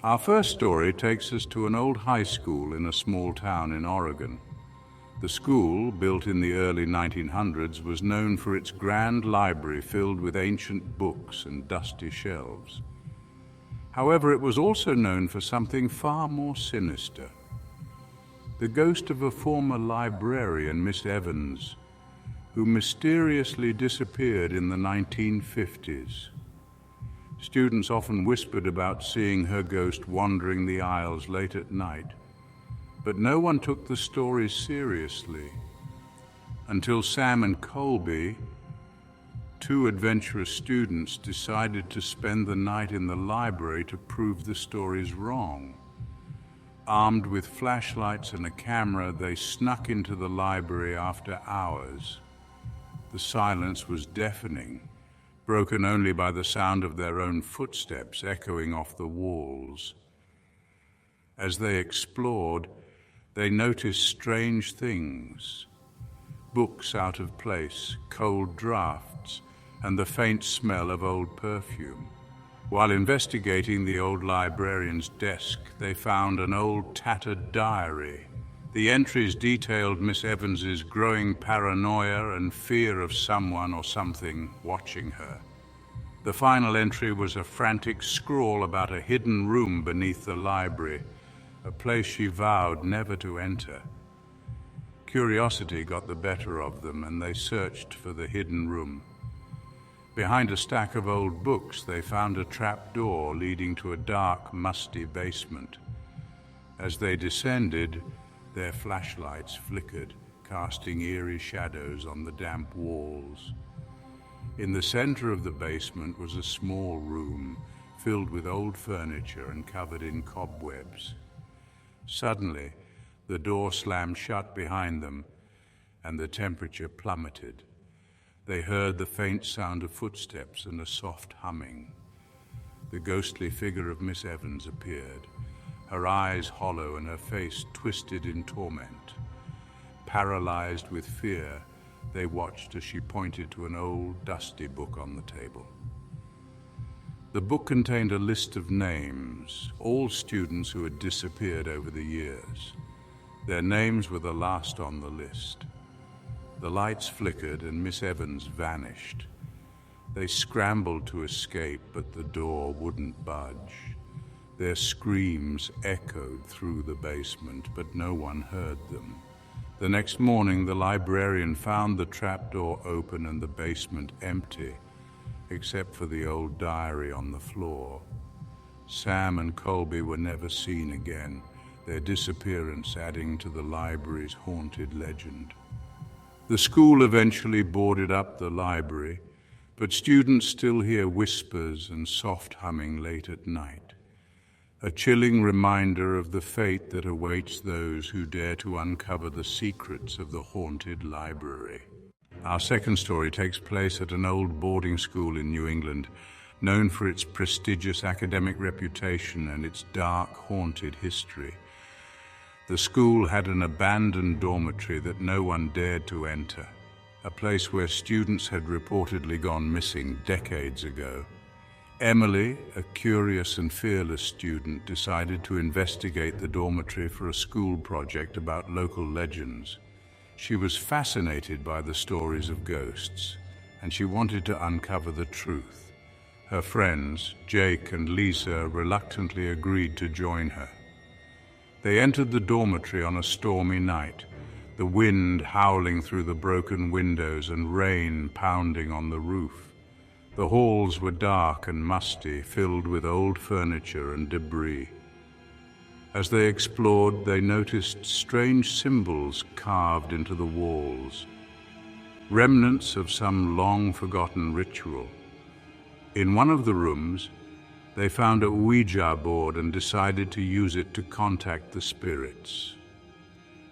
Our first story takes us to an old high school in a small town in Oregon. The school, built in the early 1900s, was known for its grand library filled with ancient books and dusty shelves. However, it was also known for something far more sinister. The ghost of a former librarian, Miss Evans, who mysteriously disappeared in the 1950s. Students often whispered about seeing her ghost wandering the aisles late at night, but no one took the story seriously until Sam and Colby, two adventurous students, decided to spend the night in the library to prove the stories wrong. Armed with flashlights and a camera, they snuck into the library after hours. The silence was deafening, broken only by the sound of their own footsteps echoing off the walls. As they explored, they noticed strange things: books out of place, cold drafts, and the faint smell of old perfume. While investigating the old librarian's desk, they found an old tattered diary. The entries detailed Miss Evans's growing paranoia and fear of someone or something watching her. The final entry was a frantic scrawl about a hidden room beneath the library, a place she vowed never to enter. Curiosity got the better of them, and they searched for the hidden room. Behind a stack of old books, they found a trap door leading to a dark, musty basement. As they descended, their flashlights flickered, casting eerie shadows on the damp walls. In the center of the basement was a small room filled with old furniture and covered in cobwebs. Suddenly, the door slammed shut behind them, and the temperature plummeted. They heard the faint sound of footsteps and a soft humming. The ghostly figure of Miss Evans appeared, her eyes hollow and her face twisted in torment. Paralyzed with fear, they watched as she pointed to an old, dusty book on the table. The book contained a list of names, all students who had disappeared over the years. Their names were the last on the list. The lights flickered and Miss Evans vanished. They scrambled to escape, but the door wouldn't budge. Their screams echoed through the basement, but no one heard them. The next morning, the librarian found the trapdoor open and the basement empty, except for the old diary on the floor. Sam and Colby were never seen again, their disappearance adding to the library's haunted legend. The school eventually boarded up the library, but students still hear whispers and soft humming late at night. A chilling reminder of the fate that awaits those who dare to uncover the secrets of the haunted library. Our second story takes place at an old boarding school in New England, known for its prestigious academic reputation and its dark, haunted history. The school had an abandoned dormitory that no one dared to enter, a place where students had reportedly gone missing decades ago. Emily, a curious and fearless student, decided to investigate the dormitory for a school project about local legends. She was fascinated by the stories of ghosts, and she wanted to uncover the truth. Her friends, Jake and Lisa, reluctantly agreed to join her. They entered the dormitory on a stormy night, the wind howling through the broken windows and rain pounding on the roof. The halls were dark and musty, filled with old furniture and debris. As they explored, they noticed strange symbols carved into the walls, remnants of some long-forgotten ritual. In one of the rooms, they found a Ouija board and decided to use it to contact the spirits.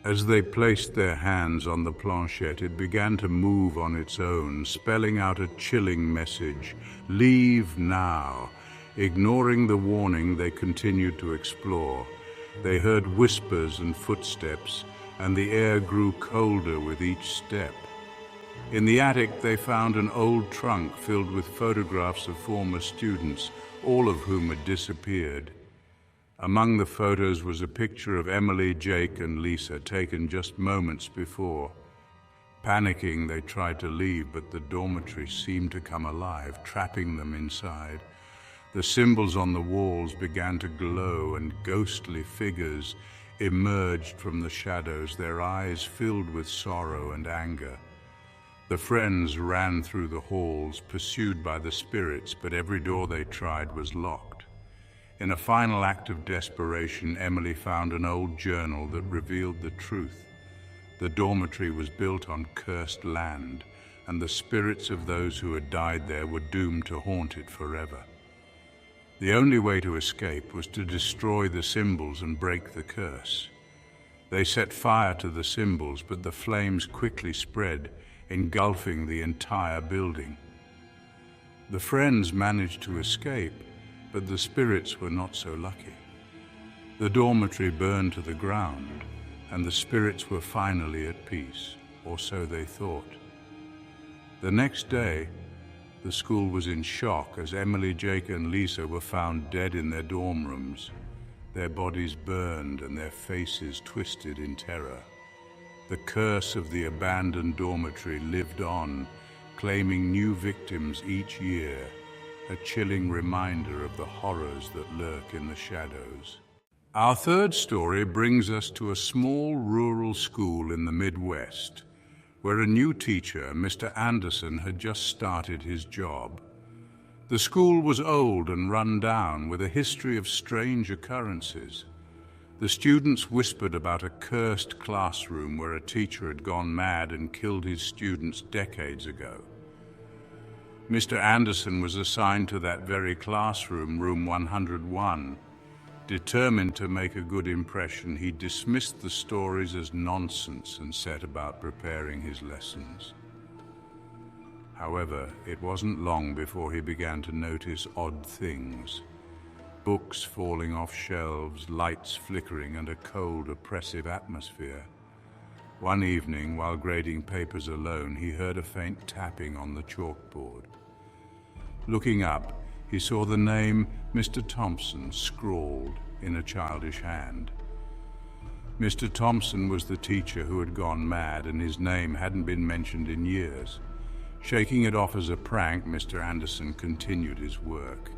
As they placed their hands on the planchette, it began to move on its own, spelling out a chilling message: "Leave now." Ignoring the warning, they continued to explore. They heard whispers and footsteps, and the air grew colder with each step. In the attic, they found an old trunk filled with photographs of former students, all of whom had disappeared. Among the photos was a picture of Emily, Jake, and Lisa taken just moments before. Panicking, they tried to leave, but the dormitory seemed to come alive, trapping them inside. The symbols on the walls began to glow, and ghostly figures emerged from the shadows, their eyes filled with sorrow and anger. The friends ran through the halls, pursued by the spirits, but every door they tried was locked. In a final act of desperation, Emily found an old journal that revealed the truth. The dormitory was built on cursed land, and the spirits of those who had died there were doomed to haunt it forever. The only way to escape was to destroy the symbols and break the curse. They set fire to the symbols, but the flames quickly spread, engulfing the entire building. The friends managed to escape, but the spirits were not so lucky. The dormitory burned to the ground, and the spirits were finally at peace, or so they thought. The next day, the school was in shock as Emily, Jake, and Lisa were found dead in their dorm rooms, their bodies burned and their faces twisted in terror. The curse of the abandoned dormitory lived on, claiming new victims each year, a chilling reminder of the horrors that lurk in the shadows. Our third story brings us to a small rural school in the Midwest, where a new teacher, Mr. Anderson, had just started his job. The school was old and run down, with a history of strange occurrences. The students whispered about a cursed classroom where a teacher had gone mad and killed his students decades ago. Mr. Anderson was assigned to that very classroom, room 101. Determined to make a good impression, he dismissed the stories as nonsense and set about preparing his lessons. However, it wasn't long before he began to notice odd things. Books falling off shelves, lights flickering, and a cold, oppressive atmosphere. One evening, while grading papers alone, he heard a faint tapping on the chalkboard. Looking up, he saw the name Mr. Thompson scrawled in a childish hand. Mr. Thompson was the teacher who had gone mad, and his name hadn't been mentioned in years. Shaking it off as a prank, Mr. Anderson continued his work.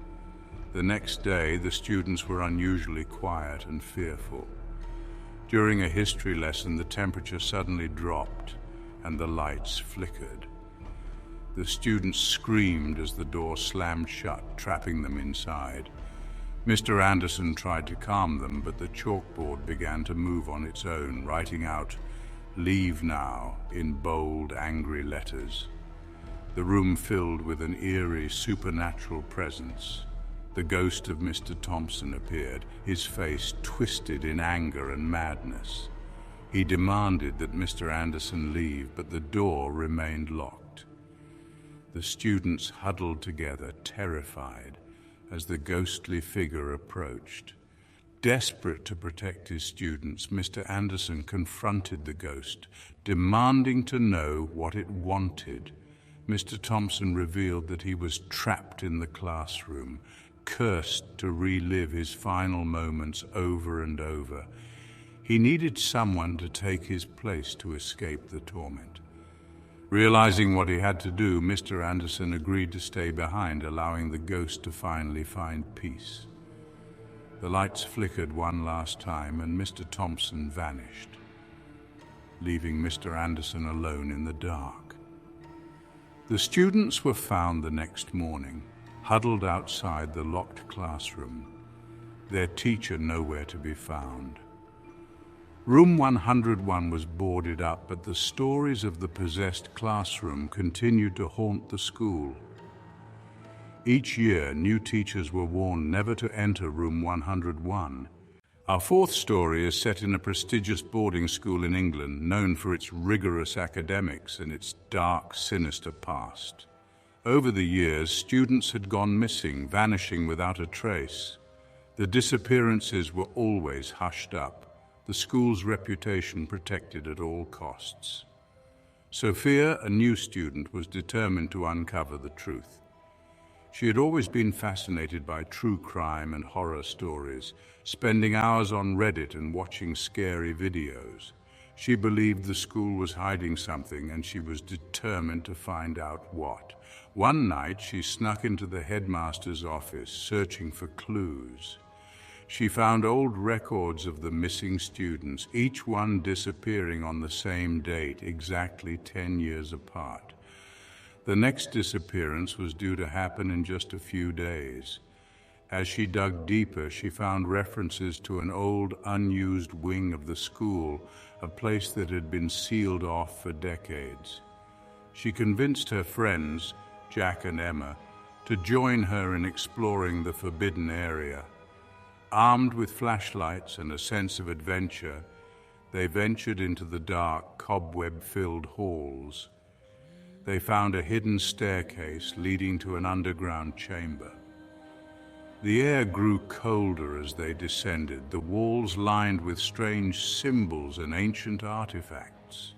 The next day, the students were unusually quiet and fearful. During a history lesson, the temperature suddenly dropped and the lights flickered. The students screamed as the door slammed shut, trapping them inside. Mr. Anderson tried to calm them, but the chalkboard began to move on its own, writing out, "Leave now," in bold, angry letters. The room filled with an eerie, supernatural presence. The ghost of Mr. Thompson appeared, his face twisted in anger and madness. He demanded that Mr. Anderson leave, but the door remained locked. The students huddled together, terrified, as the ghostly figure approached. Desperate to protect his students, Mr. Anderson confronted the ghost, demanding to know what it wanted. Mr. Thompson revealed that he was trapped in the classroom, cursed to relive his final moments over and over. He needed someone to take his place to escape the torment. Realizing what he had to do, Mr. Anderson agreed to stay behind, allowing the ghost to finally find peace. The lights flickered one last time, and Mr. Thompson vanished, leaving Mr. Anderson alone in the dark. The students were found the next morning, huddled outside the locked classroom, their teacher nowhere to be found. Room 101 was boarded up, but the stories of the possessed classroom continued to haunt the school. Each year, new teachers were warned never to enter room 101. Our fourth story is set in a prestigious boarding school in England, known for its rigorous academics and its dark, sinister past. Over the years, students had gone missing, vanishing without a trace. The disappearances were always hushed up, the school's reputation protected at all costs. Sophia, a new student, was determined to uncover the truth. She had always been fascinated by true crime and horror stories, spending hours on Reddit and watching scary videos. She believed the school was hiding something, and she was determined to find out what. One night, she snuck into the headmaster's office, searching for clues. She found old records of the missing students, each one disappearing on the same date, exactly 10 years apart. The next disappearance was due to happen in just a few days. As she dug deeper, she found references to an old, unused wing of the school, a place that had been sealed off for decades. She convinced her friends, Jack and Emma, to join her in exploring the forbidden area. Armed with flashlights and a sense of adventure, they ventured into the dark, cobweb-filled halls. They found a hidden staircase leading to an underground chamber. The air grew colder as they descended, the walls lined with strange symbols and ancient artifacts.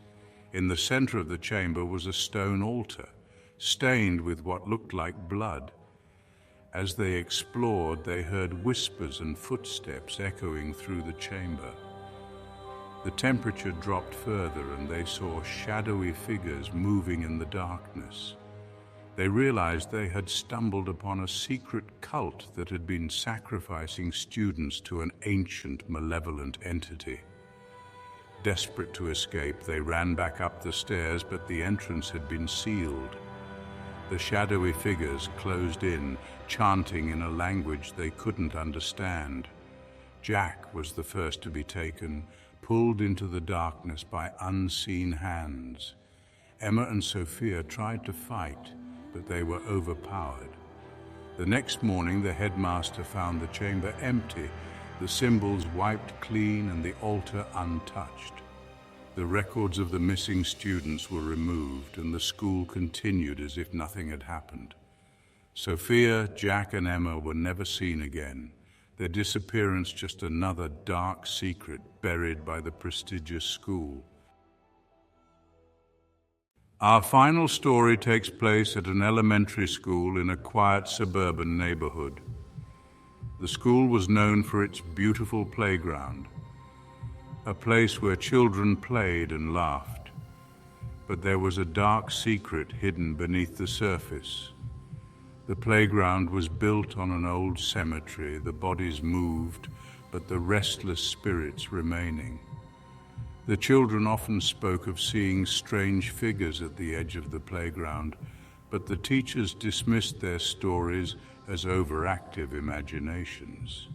In the center of the chamber was a stone altar, stained with what looked like blood. As they explored, they heard whispers and footsteps echoing through the chamber. The temperature dropped further, and they saw shadowy figures moving in the darkness. They realized they had stumbled upon a secret cult that had been sacrificing students to an ancient, malevolent entity. Desperate to escape, they ran back up the stairs, but the entrance had been sealed. The shadowy figures closed in, chanting in a language they couldn't understand. Jack was the first to be taken, pulled into the darkness by unseen hands. Emma and Sophia tried to fight, but they were overpowered. The next morning, the headmaster found the chamber empty, the symbols wiped clean and the altar untouched. The records of the missing students were removed, and the school continued as if nothing had happened. Sophia, Jack, and Emma were never seen again. Their disappearance just another dark secret buried by the prestigious school. Our final story takes place at an elementary school in a quiet suburban neighborhood. The school was known for its beautiful playground, a place where children played and laughed. But there was a dark secret hidden beneath the surface. The playground was built on an old cemetery, the bodies moved, but the restless spirits remaining. The children often spoke of seeing strange figures at the edge of the playground, but the teachers dismissed their stories as overactive imaginations.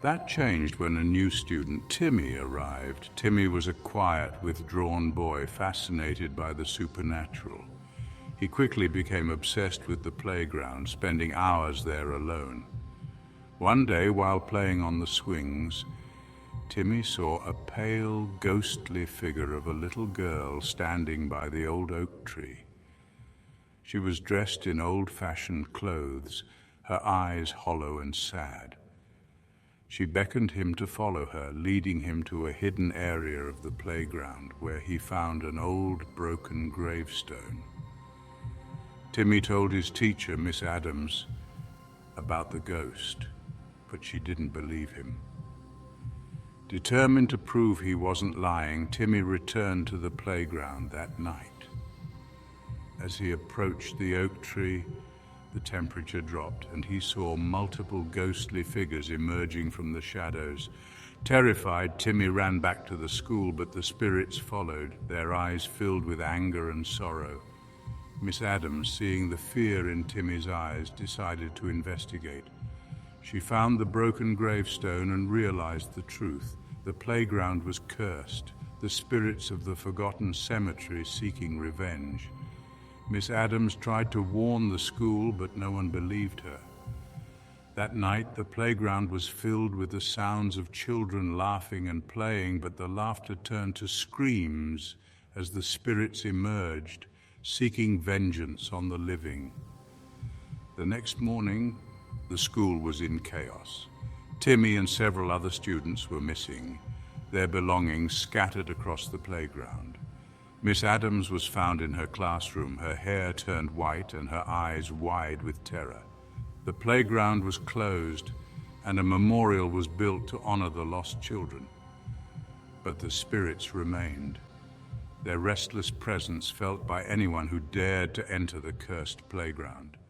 That changed when a new student, Timmy, arrived. Timmy was a quiet, withdrawn boy fascinated by the supernatural. He quickly became obsessed with the playground, spending hours there alone. One day, while playing on the swings, Timmy saw a pale, ghostly figure of a little girl standing by the old oak tree. She was dressed in old-fashioned clothes, her eyes hollow and sad. She beckoned him to follow her, leading him to a hidden area of the playground where he found an old, broken gravestone. Timmy told his teacher, Miss Adams, about the ghost, but she didn't believe him. Determined to prove he wasn't lying, Timmy returned to the playground that night. As he approached the oak tree, the temperature dropped, and he saw multiple ghostly figures emerging from the shadows. Terrified, Timmy ran back to the school, but the spirits followed, their eyes filled with anger and sorrow. Miss Adams, seeing the fear in Timmy's eyes, decided to investigate. She found the broken gravestone and realized the truth. The playground was cursed, the spirits of the forgotten cemetery seeking revenge. Miss Adams tried to warn the school, but no one believed her. That night, the playground was filled with the sounds of children laughing and playing, but the laughter turned to screams as the spirits emerged, seeking vengeance on the living. The next morning, the school was in chaos. Timmy and several other students were missing, their belongings scattered across the playground. Miss Adams was found in her classroom, her hair turned white and her eyes wide with terror. The playground was closed, and a memorial was built to honor the lost children. But the spirits remained, their restless presence felt by anyone who dared to enter the cursed playground.